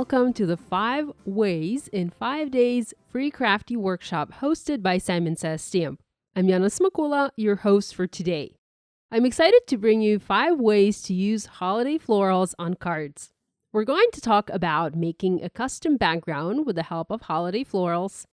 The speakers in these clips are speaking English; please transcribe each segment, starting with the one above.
welcome to the 5 Ways in 5 Days free Crafty workshop hosted by Simon Says Stamp. I'm Yana Smakula, your host for today. I'm excited to bring you 5 ways to use holiday florals on cards. We're going to talk about making a custom background with the help of holiday florals,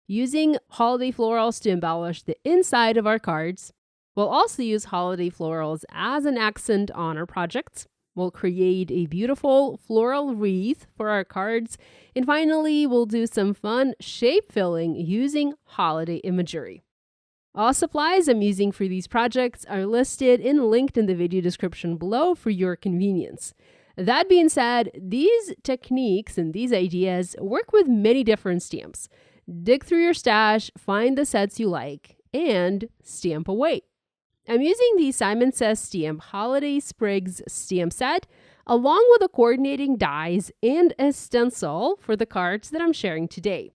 using holiday florals to embellish the inside of our cards. We'll also use holiday florals as an accent on our projects. We'll create a beautiful floral wreath for our cards. And finally, we'll do some fun shape filling using holiday imagery. All supplies I'm using for these projects are listed and linked in the video description below for your convenience. That being said, these techniques and these ideas work with many different stamps. Dig through your stash, find the sets you like, and stamp away. I'm using the Simon Says Stamp Holiday SPRIGS stamp set, along with the coordinating dies and a stencil for the cards that I'm sharing today.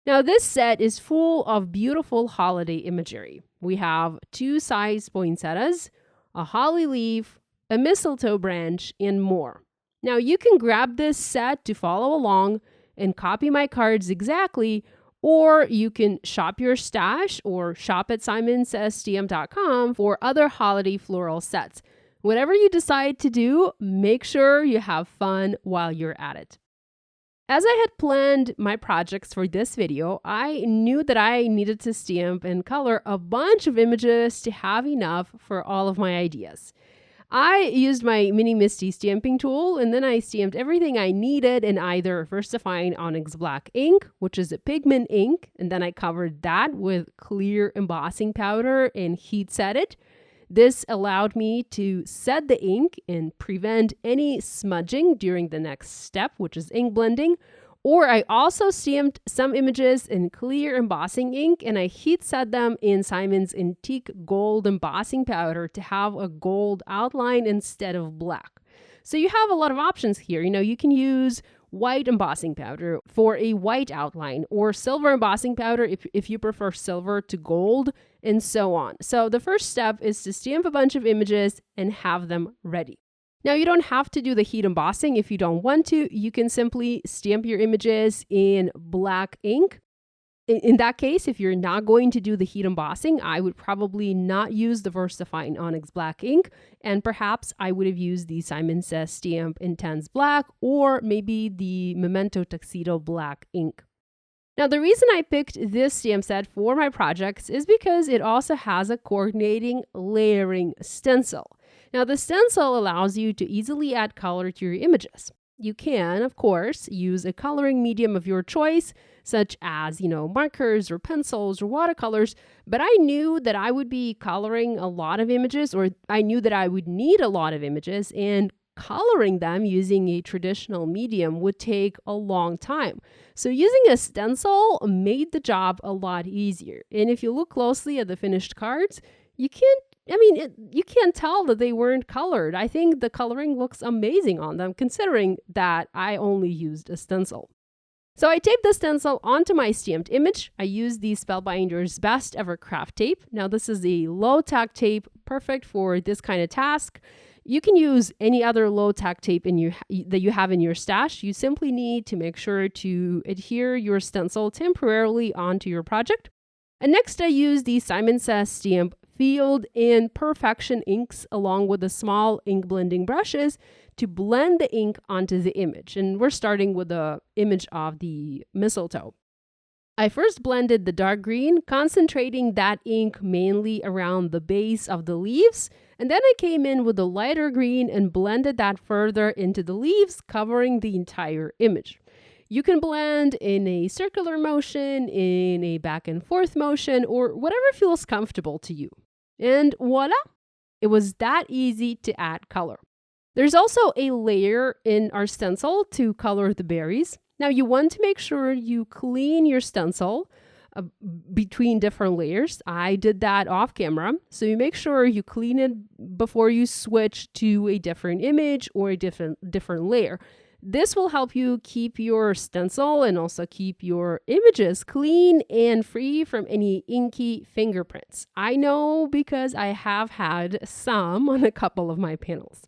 Now, this set is full of beautiful holiday imagery. We have 2 size poinsettias, a holly leaf, a mistletoe branch, and more. Now, you can grab this set to follow along and copy my cards exactly, or you can shop your stash or shop at simonsaysstamp.com for other holiday floral sets. Whatever you decide to do, make sure you have fun while you're at it. As I had planned my projects for this video, I knew that I needed to stamp and color a bunch of images to have enough for all of my ideas. I used my mini MISTI stamping tool, and then I stamped everything I needed in either VersaFine ONYX black ink, which is a pigment ink, and then I covered that with clear embossing powder and heat set it. This allowed me to set the ink and prevent any smudging during the next step, which is ink blending. Or I also stamped some images in clear embossing ink, and I heat set them in Simon's antique gold embossing powder to have a gold outline instead of black. So you have a lot of options here. You can use white embossing powder for a white outline, or silver embossing powder if you prefer silver to gold, and so on. So the first step is to stamp a bunch of images and have them ready. Now, you don't have to do the heat embossing if you don't want to. You can simply stamp your images in black ink. In that case, if you're not going to do the heat embossing, I would probably not use the VersaFine ONYX black ink, and perhaps I would have used the Simon Says Stamp Intense Black, or maybe the Memento Tuxedo black ink. Now, the reason I picked this stamp set for my projects is because it also has a coordinating layering stencil. Now, the stencil allows you to easily add color to your images. You can, of course, use a coloring medium of your choice, such as, markers or pencils or watercolors, but I knew that I would be coloring a lot of images, or I knew that I would need a lot of images, and coloring them using a traditional medium would take a long time. So using a stencil made the job a lot easier. And if you look closely at the finished cards, you can't tell that they weren't colored. I think the coloring looks amazing on them, considering that I only used a stencil. So I taped the stencil onto my stamped image. I used the Spellbinders Best Ever Craft Tape. Now, this is a low-tack tape, perfect for this kind of task. You can use any other low-tack tape that you have in your stash. You simply need to make sure to adhere your stencil temporarily onto your project. And next, I used the Simon Says Stamp Field and Perfection inks along with the small ink blending brushes to blend the ink onto the image. And we're starting with the image of the mistletoe. I first blended the dark green, concentrating that ink mainly around the base of the leaves. And then I came in with the lighter green and blended that further into the leaves, covering the entire image. You can blend in a circular motion, in a back and forth motion, or whatever feels comfortable to you. And voila! It was that easy to add color. There's also a layer in our stencil to color the berries. Now, you want to make sure you clean your stencil between different layers. I did that off camera. So you make sure you clean it before you switch to a different image or a different layer. This will help you keep your stencil and also keep your images clean and free from any inky fingerprints. I know because I have had some on a couple of my panels.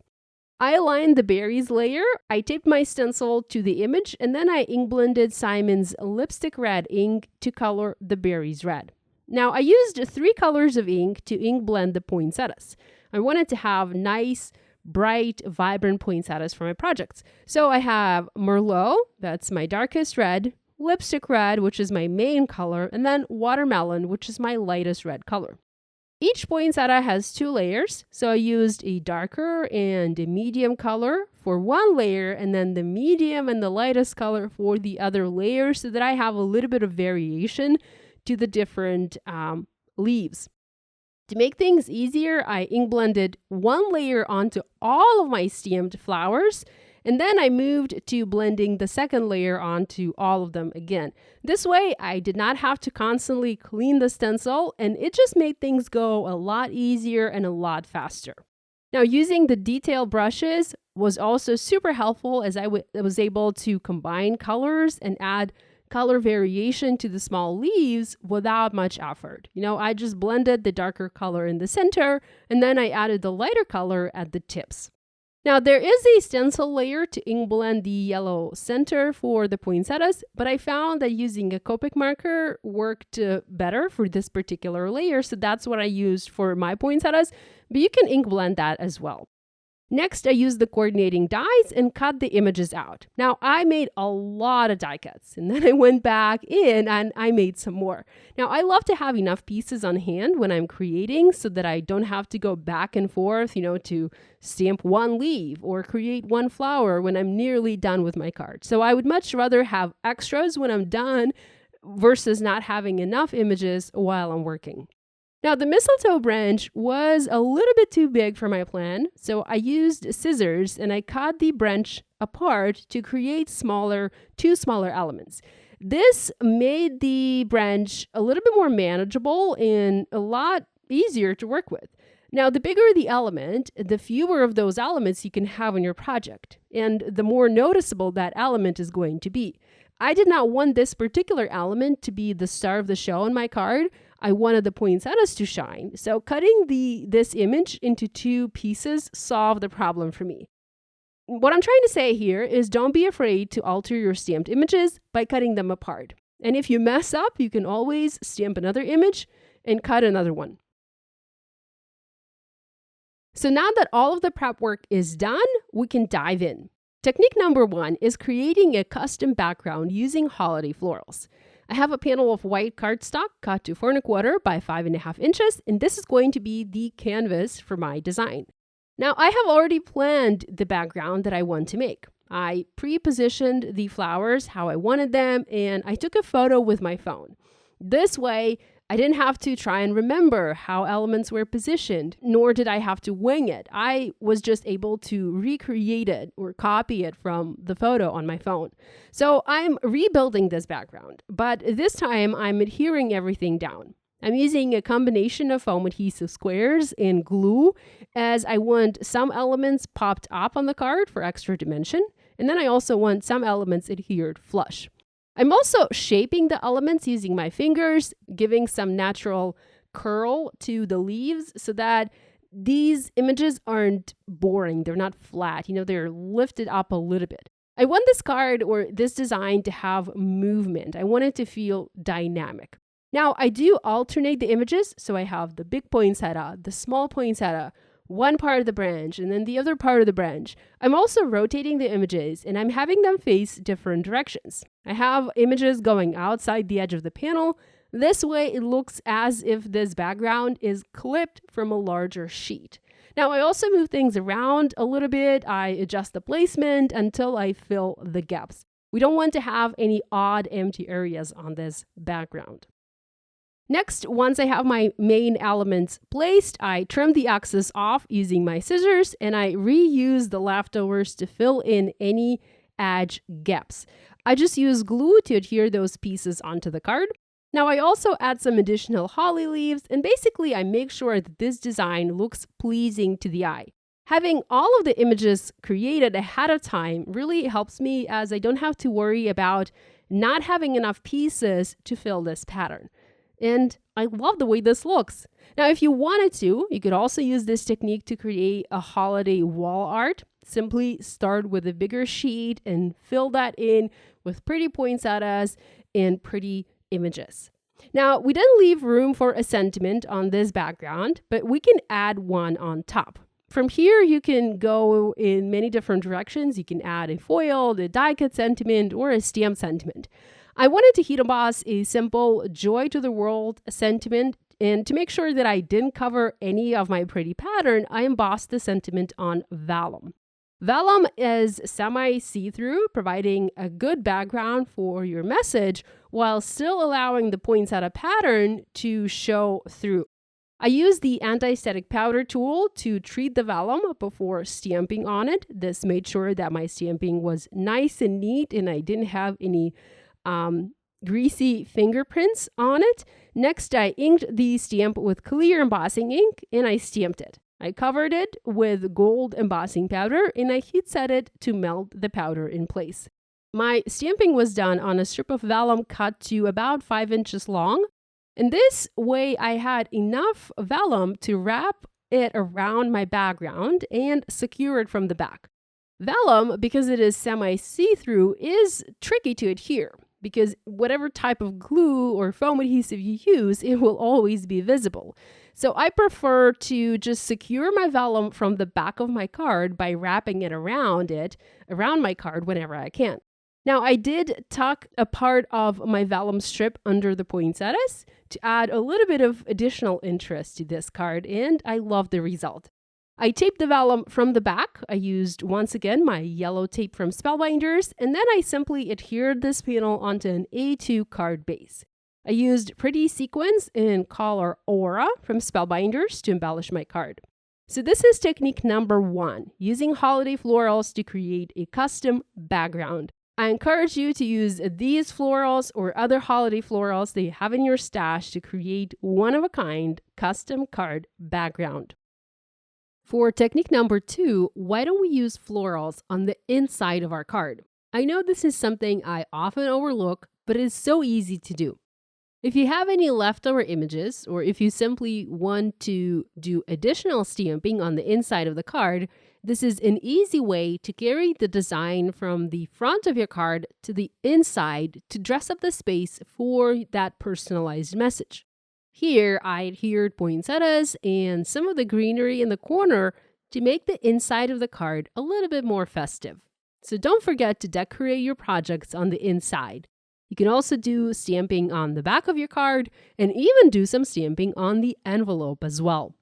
I aligned the berries layer, I taped my stencil to the image, and then I ink blended Simon's lipstick red ink to color the berries red. Now, I used 3 colors of ink to ink blend the poinsettias. I wanted to have nice, bright, vibrant poinsettias for my projects. So I have Merlot, that's my darkest red, lipstick red, which is my main color, and then watermelon, which is my lightest red color. Each poinsettia has 2 layers, so I used a darker and a medium color for one layer, and then the medium and the lightest color for the other layer, so that I have a little bit of variation to the different leaves. To make things easier, I ink blended 1 layer onto all of my stamped flowers, and then I moved to blending the second layer onto all of them again. This way, I did not have to constantly clean the stencil, and it just made things go a lot easier and a lot faster. Now, using the detail brushes was also super helpful, as I was able to combine colors and add color variation to the small leaves without much effort. I just blended the darker color in the center, and then I added the lighter color at the tips. Now, there is a stencil layer to ink blend the yellow center for the poinsettias, but I found that using a Copic marker worked better for this particular layer, so that's what I used for my poinsettias, but you can ink blend that as well. Next, I used the coordinating dies and cut the images out. Now, I made a lot of die cuts, and then I went back in and I made some more. Now, I love to have enough pieces on hand when I'm creating so that I don't have to go back and forth, to stamp one leaf or create one flower when I'm nearly done with my card. So I would much rather have extras when I'm done versus not having enough images while I'm working. Now, the mistletoe branch was a little bit too big for my plan, so I used scissors and I cut the branch apart to create two smaller elements. This made the branch a little bit more manageable and a lot easier to work with. Now, the bigger the element, the fewer of those elements you can have in your project, and the more noticeable that element is going to be. I did not want this particular element to be the star of the show on my card. I wanted the poinsettias to shine. So cutting this image into 2 pieces solved the problem for me. What I'm trying to say here is don't be afraid to alter your stamped images by cutting them apart. And if you mess up, you can always stamp another image and cut another one. So now that all of the prep work is done, we can dive in. Technique number 1 is creating a custom background using holiday florals. I have a panel of white cardstock cut to 4 1/4 by 5.5 inches, and this is going to be the canvas for my design. Now, I have already planned the background that I want to make. I pre-positioned the flowers how I wanted them, and I took a photo with my phone. This way, I didn't have to try and remember how elements were positioned, nor did I have to wing it. I was just able to recreate it or copy it from the photo on my phone. So I'm rebuilding this background, but this time I'm adhering everything down. I'm using a combination of foam adhesive squares and glue, as I want some elements popped up on the card for extra dimension, and then I also want some elements adhered flush. I'm also shaping the elements using my fingers, giving some natural curl to the leaves so that these images aren't boring. They're not flat, they're lifted up a little bit. I want this card or this design to have movement. I want it to feel dynamic. Now, I do alternate the images, so I have the big poinsettia, the small poinsettia, one part of the branch, and then the other part of the branch. I'm also rotating the images, and I'm having them face different directions. I have images going outside the edge of the panel. This way, it looks as if this background is clipped from a larger sheet. Now, I also move things around a little bit. I adjust the placement until I fill the gaps. We don't want to have any odd empty areas on this background. Next, once I have my main elements placed, I trim the excess off using my scissors, and I reuse the leftovers to fill in any edge gaps. I just use glue to adhere those pieces onto the card. Now, I also add some additional holly leaves, and basically I make sure that this design looks pleasing to the eye. Having all of the images created ahead of time really helps me, as I don't have to worry about not having enough pieces to fill this pattern. And I love the way this looks. Now, if you wanted to, you could also use this technique to create a holiday wall art. Simply start with a bigger sheet and fill that in with pretty poinsettias and pretty images. Now, we didn't leave room for a sentiment on this background, but we can add one on top. From here, you can go in many different directions. You can add a foil, a die-cut sentiment, or a stamp sentiment. I wanted to heat emboss a simple joy to the world sentiment, and to make sure that I didn't cover any of my pretty pattern, I embossed the sentiment on vellum. Vellum is semi-see-through, providing a good background for your message while still allowing the poinsettia pattern to show through. I used the anti-static powder tool to treat the vellum before stamping on it. This made sure that my stamping was nice and neat and I didn't have any greasy fingerprints on it. Next, I inked the stamp with clear embossing ink and I stamped it. I covered it with gold embossing powder and I heat set it to melt the powder in place. My stamping was done on a strip of vellum cut to about 5 inches long. And this way I had enough vellum to wrap it around my background and secure it from the back. Vellum, because it is semi-see-through, is tricky to adhere because whatever type of glue or foam adhesive you use, it will always be visible. So I prefer to just secure my vellum from the back of my card by wrapping it around my card whenever I can. Now, I did tuck a part of my vellum strip under the poinsettias to add a little bit of additional interest to this card, and I love the result. I taped the vellum from the back. I used, once again, my yellow tape from Spellbinders, and then I simply adhered this panel onto an A2 card base. I used pretty sequins in color Aura from Spellbinders to embellish my card. So this is technique number 1, using holiday florals to create a custom background. I encourage you to use these florals or other holiday florals that you have in your stash to create one-of-a-kind custom card background. For technique number 2, why don't we use florals on the inside of our card? I know this is something I often overlook, but it is so easy to do. If you have any leftover images, or if you simply want to do additional stamping on the inside of the card, this is an easy way to carry the design from the front of your card to the inside to dress up the space for that personalized message. Here, I adhered poinsettias and some of the greenery in the corner to make the inside of the card a little bit more festive. So don't forget to decorate your projects on the inside. You can also do stamping on the back of your card and even do some stamping on the envelope as well.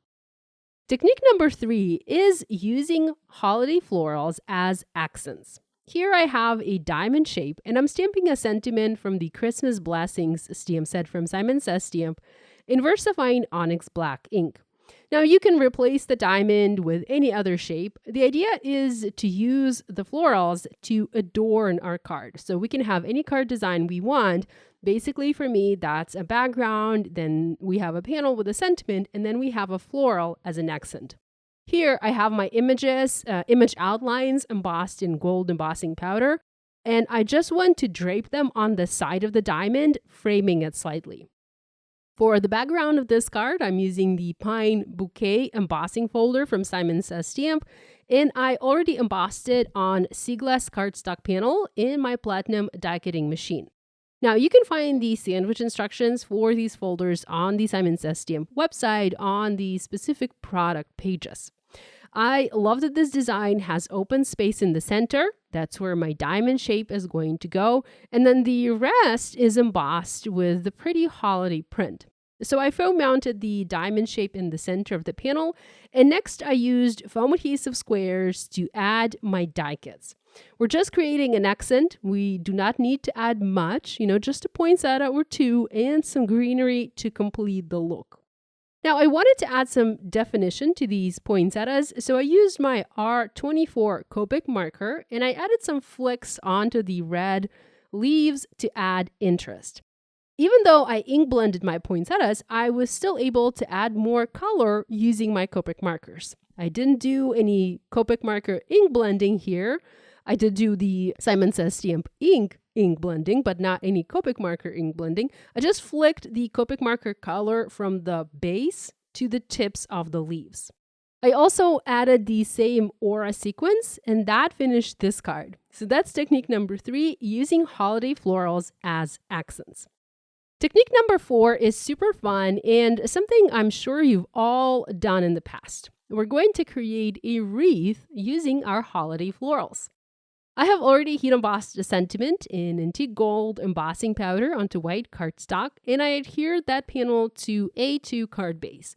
Technique number 3 is using holiday florals as accents. Here I have a diamond shape and I'm stamping a sentiment from the Christmas Blessings stamp set from Simon Says Stamp in VersaFine ONYX black ink. Now you can replace the diamond with any other shape. The idea is to use the florals to adorn our card. So we can have any card design we want. Basically for me, that's a background, then we have a panel with a sentiment, and then we have a floral as an accent. Here I have my images, image outlines embossed in gold embossing powder, and I just want to drape them on the side of the diamond, framing it slightly. For the background of this card, I'm using the Pine Bouquet embossing folder from Simon Says Stamp, and I already embossed it on Seaglass cardstock panel in my Platinum die cutting machine. Now, you can find the sandwich instructions for these folders on the Simon Says Stamp website on the specific product pages. I love that this design has open space in the center. That's where my diamond shape is going to go. And then the rest is embossed with the pretty holiday print. So I foam mounted the diamond shape in the center of the panel. And next I used foam adhesive squares to add my die cuts. We're just creating an accent. We do not need to add much, just a poinsettia or two and some greenery to complete the look. Now, I wanted to add some definition to these poinsettias, so I used my R24 Copic marker and I added some flicks onto the red leaves to add interest. Even though I ink blended my poinsettias, I was still able to add more color using my Copic markers. I didn't do any Copic marker ink blending here. I did do the Simon Says Stamp ink blending, but not any Copic marker ink blending. I just flicked the Copic marker color from the base to the tips of the leaves. I also added the same aura sequence, and that finished this card. So that's technique number 3, using holiday florals as accents. Technique number 4 is super fun and something I'm sure you've all done in the past. We're going to create a wreath using our holiday florals. I have already heat embossed the sentiment in antique gold embossing powder onto white cardstock, and I adhered that panel to A2 card base.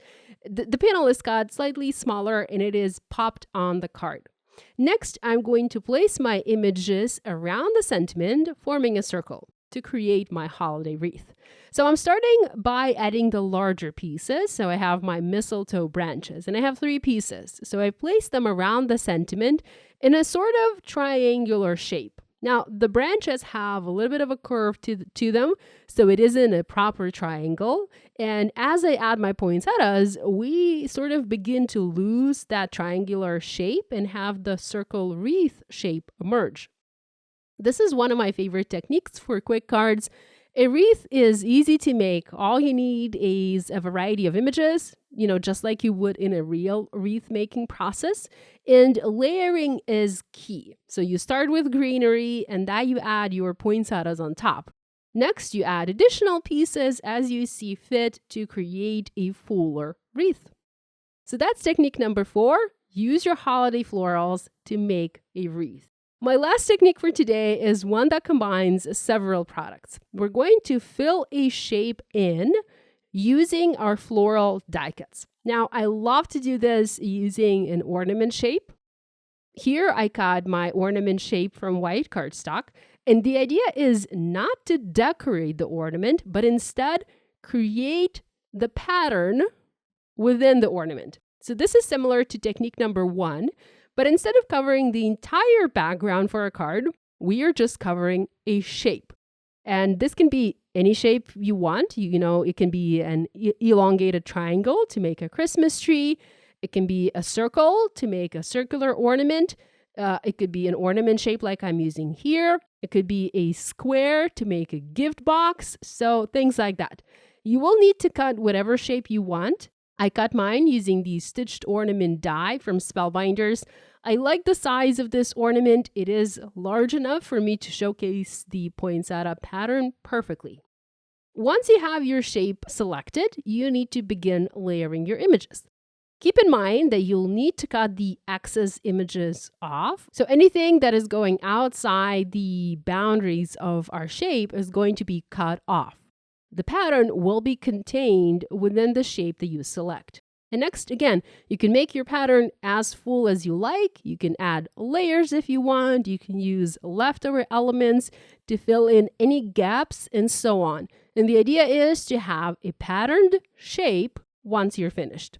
The panel is cut slightly smaller and it is popped on the card. Next, I'm going to place my images around the sentiment, forming a circle to create my holiday wreath. So I'm starting by adding the larger pieces. So I have my mistletoe branches and I have 3 pieces. So I place them around the sentiment in a sort of triangular shape. Now, the branches have a little bit of a curve to them, so it isn't a proper triangle. And as I add my poinsettias, we sort of begin to lose that triangular shape and have the circle wreath shape emerge. This is one of my favorite techniques for quick cards. A wreath is easy to make. All you need is a variety of images, just like you would in a real wreath making process. And layering is key. So you start with greenery and that you add your poinsettias on top. Next, you add additional pieces as you see fit to create a fuller wreath. So that's technique number 4. Use your holiday florals to make a wreath. My last technique for today is one that combines several products. We're going to fill a shape in using our floral die cuts. Now, I love to do this using an ornament shape. Here, I cut my ornament shape from white cardstock, and the idea is not to decorate the ornament, but instead create the pattern within the ornament. So this is similar to technique number 1. But instead of covering the entire background for a card, we are just covering a shape. And this can be any shape you want. It can be an elongated triangle to make a Christmas tree. It can be a circle to make a circular ornament. It could be an ornament shape like I'm using here. It could be a square to make a gift box. So things like that. You will need to cut whatever shape you want. I cut mine using the stitched ornament die from Spellbinders. I like the size of this ornament. It is large enough for me to showcase the poinsettia pattern perfectly. Once you have your shape selected, you need to begin layering your images. Keep in mind that you'll need to cut the excess images off. So anything that is going outside the boundaries of our shape is going to be cut off. The pattern will be contained within the shape that you select. And next, again, you can make your pattern as full as you like. You can add layers if you want. You can use leftover elements to fill in any gaps and so on. And the idea is to have a patterned shape once you're finished.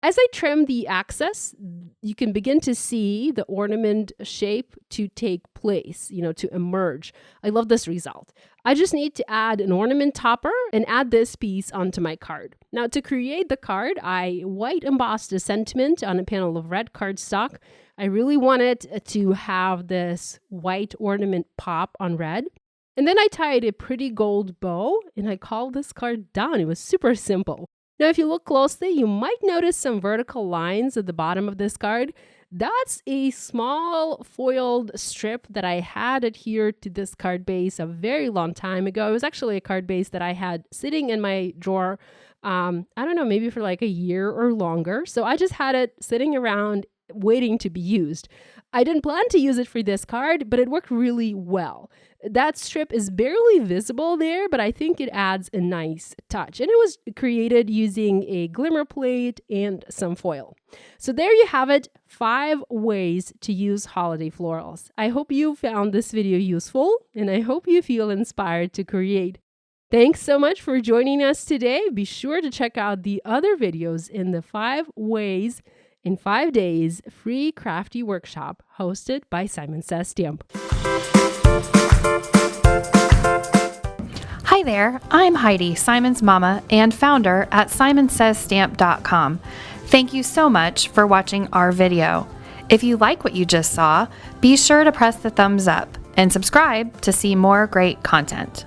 As I trim the excess, you can begin to see the ornament shape to take place, to emerge. I love this result. I just need to add an ornament topper and add this piece onto my card. Now, to create the card, I white embossed the sentiment on a panel of red cardstock. I really wanted to have this white ornament pop on red. And then I tied a pretty gold bow and I called this card done. It was super simple. Now, if you look closely, you might notice some vertical lines at the bottom of this card. That's a small foiled strip that I had adhered to this card base a very long time ago. It was actually a card base that I had sitting in my drawer, I don't know, maybe for like a year or longer. So I just had it sitting around waiting to be used. I didn't plan to use it for this card, but it worked really well. That strip is barely visible there, but I think it adds a nice touch. And it was created using a glimmer plate and some foil. So there you have it, 5 ways to use holiday florals. I hope you found this video useful, and I hope you feel inspired to create. Thanks so much for joining us today. Be sure to check out the other videos in the 5 ways in 5 days free crafty workshop hosted by Simon Says Stamp. Hi there, I'm Heidi, Simon's mama and founder at simonsaysstamp.com. Thank you so much for watching our video. If you like what you just saw, be sure to press the thumbs up and subscribe to see more great content.